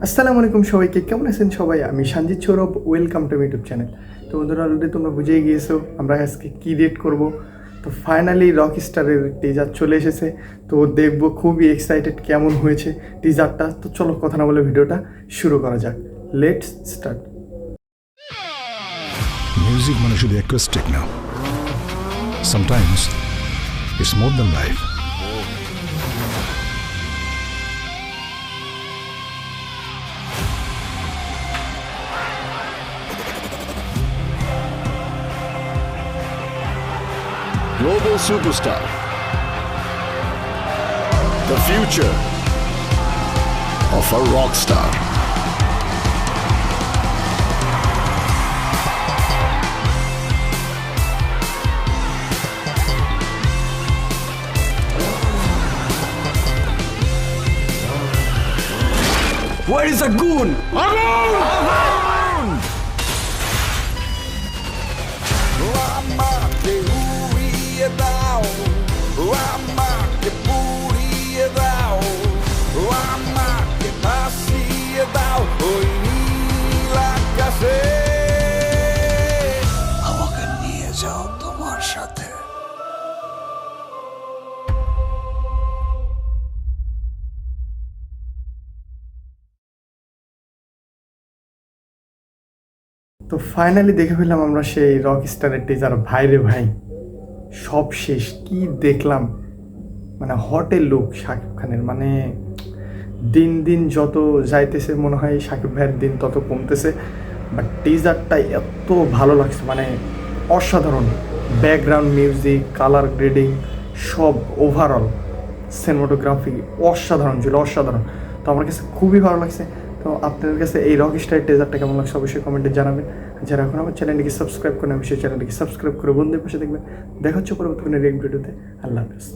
আসসালামু আলাইকুম সবাইকে, কেমন আছেন সবাই? আমি Sanjit Sourav, welcome to YouTube channel. তো বন্ধুরা, অলরেডি তোমরা বুঝেই গিয়েছো আমরা আজকে কী রিয়েক্ট করব। তো ফাইনালি রকস্টারের টিজার চলে এসেছে। তো দেখবো, খুবই এক্সাইটেড কেমন হয়েছে টিজারটা। তো চলো কথা না বলে ভিডিওটা শুরু করা যাক। Let's start. মিউজিক মানে শুধু অ্যাকোস্টিক না, sometimes it's more than life. Global superstar. The future of a rock star. Where is the goon? আমাকে নিয়ে যাও তোমার সাথে। তো ফাইনালি দেখে ফেললাম আমরা সেই রকস্টারের টিজার। ভাই রে ভাই, সব শেষ। কি দেখলাম, মানে হটের লুক শাকিব খানের। মানে দিন দিন যত যাইতেছে মনে হয় শাকিব ভাইয়ের দিন তত কমতেছে। বাট টিজারটা এত ভালো লাগছে, মানে অসাধারণ। ব্যাকগ্রাউন্ড মিউজিক, কালার গ্রেডিং, সব ওভারঅল সিনেমাটোগ্রাফি অসাধারণ ছিল, অসাধারণ। তো আমার কাছে খুবই ভালো লাগছে। তো আপনাদের কাছে এই রকস্টারের টিজারটা কেমন লাগছে অবশ্যই কমেন্টে জানাবেন। যারা এখন আমার চ্যানেলটিকে সাবস্ক্রাইব করেন অবশ্যই চ্যানেলটিকে সাবস্ক্রাইব করে বন্ধুদের পাশে দেখবেন। দেখা হচ্ছে পরবর্তী কোনো রিয়েক্ট ভিডিওতে। আল্লাহ হাফেজ।